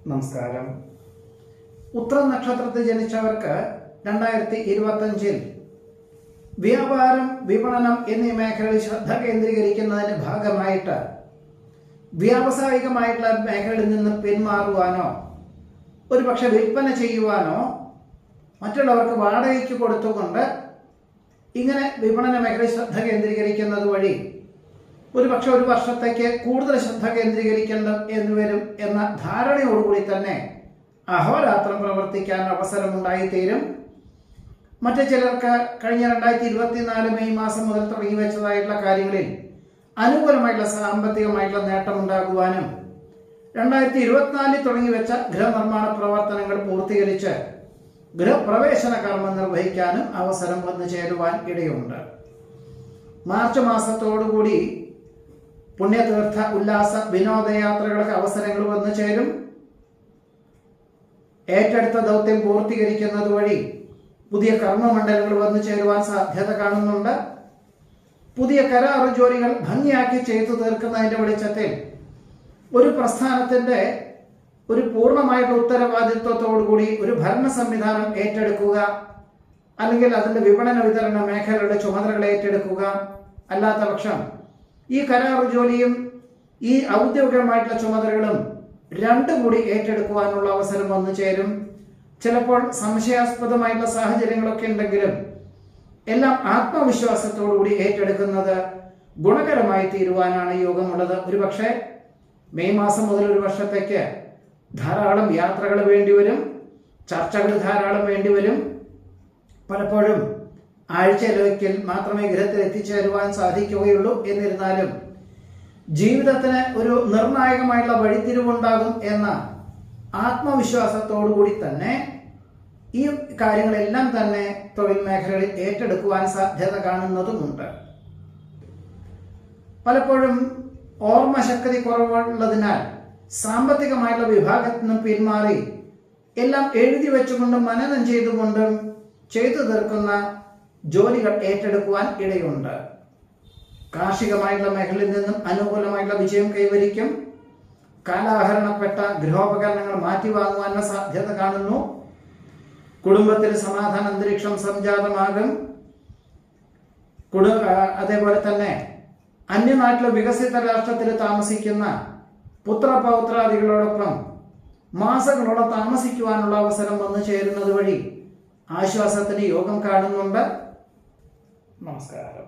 നമസ്കാരം. ഉത്ര നക്ഷത്രത്തിൽ ജനിച്ചവർക്ക് 2025 വ്യാപാരം, വിപണനം എന്നീ മേഖലകളിൽ ശ്രദ്ധ കേന്ദ്രീകരിക്കുന്നതിന്റെ ഭാഗമായിട്ട് വ്യാവസായികമായിട്ടുള്ള മേഖലയിൽ നിന്ന് പിന്മാറുവാനോ ഒരുപക്ഷെ വിൽപ്പന ചെയ്യുവാനോ മറ്റുള്ളവർക്ക് വാടകയ്ക്ക് കൊടുത്തുകൊണ്ട് ഇങ്ങനെ വിപണന മേഖലയിൽ ശ്രദ്ധ കേന്ദ്രീകരിക്കുന്നത് വഴി ഒരുപക്ഷെ ഒരു വർഷത്തേക്ക് കൂടുതൽ ശ്രദ്ധ കേന്ദ്രീകരിക്കേണ്ടത് എന്ന് വരും എന്ന ധാരണയോടുകൂടി തന്നെ അഹോരാത്രം പ്രവർത്തിക്കാൻ അവസരമുണ്ടായിത്തീരും. മറ്റു ചിലർക്ക് കഴിഞ്ഞ 2024 മെയ് മാസം മുതൽ തുടങ്ങി വെച്ചതായിട്ടുള്ള കാര്യങ്ങളിൽ അനുകൂലമായിട്ടുള്ള സാമ്പത്തികമായിട്ടുള്ള നേട്ടമുണ്ടാകുവാനും 2024 തുടങ്ങി വെച്ച ഗൃഹനിർമ്മാണ പ്രവർത്തനങ്ങൾ പൂർത്തീകരിച്ച് ഗൃഹപ്രവേശന കർമ്മം നിർവഹിക്കാനും അവസരം വന്നു ചേരുവാൻ ഇടയുണ്ട്. മാർച്ച് മാസത്തോടുകൂടി പുണ്യതീർത്ഥ ഉല്ലാസ വിനോദയാത്രകൾക്ക് അവസരങ്ങൾ വന്നു ചേരും. ഏറ്റെടുത്ത ദൗത്യം പൂർത്തീകരിക്കുന്നത് വഴി പുതിയ കർമ്മമണ്ഡലങ്ങൾ വന്നു ചേരുവാൻ സാധ്യത കാണുന്നുണ്ട്. പുതിയ കരാറ് ജോലികൾ ഭംഗിയാക്കി ചെയ്തു തീർക്കുന്നതിന്റെ വെളിച്ചത്തിൽ ഒരു പ്രസ്ഥാനത്തിന്റെ ഒരു പൂർണ്ണമായിട്ടുള്ള ഉത്തരവാദിത്വത്തോടുകൂടി ഒരു ഭരണ സംവിധാനം ഏറ്റെടുക്കുക, അല്ലെങ്കിൽ അതിന്റെ വിപണന വിതരണ മേഖലയുടെ ചുമതലകൾ ഏറ്റെടുക്കുക. അല്ലാത്ത പക്ഷം ഈ കരാറ് ജോലിയും ഈ ഔദ്യോഗികമായിട്ടുള്ള ചുമതലകളും രണ്ടും കൂടി ഏറ്റെടുക്കുവാനുള്ള അവസരം വന്നു ചേരും. ചിലപ്പോൾ സംശയാസ്പദമായിട്ടുള്ള സാഹചര്യങ്ങളൊക്കെ ഉണ്ടെങ്കിലും എല്ലാം ആത്മവിശ്വാസത്തോടുകൂടി ഏറ്റെടുക്കുന്നത് ഗുണകരമായി തീരുവാനാണ് യോഗമുള്ളത്. ഒരുപക്ഷെ മെയ് മാസം മുതൽ ഒരു വർഷത്തേക്ക് ധാരാളം യാത്രകൾ വേണ്ടിവരും, ചർച്ചകൾ ധാരാളം വേണ്ടിവരും. പലപ്പോഴും ആഴ്ചയിലൊരിക്കൽ മാത്രമേ ഗൃഹത്തിൽ എത്തിച്ചേരുവാൻ സാധിക്കുകയുള്ളൂ. എന്നിരുന്നാലും ജീവിതത്തിന് ഒരു നിർണായകമായിട്ടുള്ള വഴിത്തിരിവുണ്ടാകും എന്ന ആത്മവിശ്വാസത്തോടുകൂടി തന്നെ ഈ കാര്യങ്ങളെല്ലാം തന്നെ തൊഴിൽ മേഖലകളിൽ ഏറ്റെടുക്കുവാൻ സാധ്യത കാണുന്നതുമുണ്ട്. പലപ്പോഴും ഓർമ്മശക്തി കുറവുള്ളതിനാൽ സാമ്പത്തികമായിട്ടുള്ള വിഭാഗത്തിൽ നിന്നും പിന്മാറി എല്ലാം എഴുതി വെച്ചുകൊണ്ടും മനനം ചെയ്തുകൊണ്ടും ചെയ്തു തീർക്കുന്ന ജോലികൾ ഏറ്റെടുക്കുവാൻ ഇടയുണ്ട്. കാർഷികമായിട്ടുള്ള മേഖലയിൽ നിന്നും അനുകൂലമായിട്ടുള്ള വിജയം കൈവരിക്കും. കാലാഹരണപ്പെട്ട ഗൃഹോപകരണങ്ങൾ മാറ്റിവാങ്ങുവാനുള്ള സാധ്യത കാണുന്നു. കുടുംബത്തിൽ സമാധാന അന്തരീക്ഷം സംജാതമാകും. അതേപോലെ തന്നെ അന്യനാട്ടിലെ വികസിത രാഷ്ട്രത്തിൽ താമസിക്കുന്ന പുത്രപൗത്രാദികളോടൊപ്പം മാസങ്ങളോളം താമസിക്കുവാനുള്ള അവസരം വന്നു ചേരുന്നത് വഴി ആശ്വാസത്തിന് യോഗം കാണുന്നുണ്ട്. നമസ്കാരം.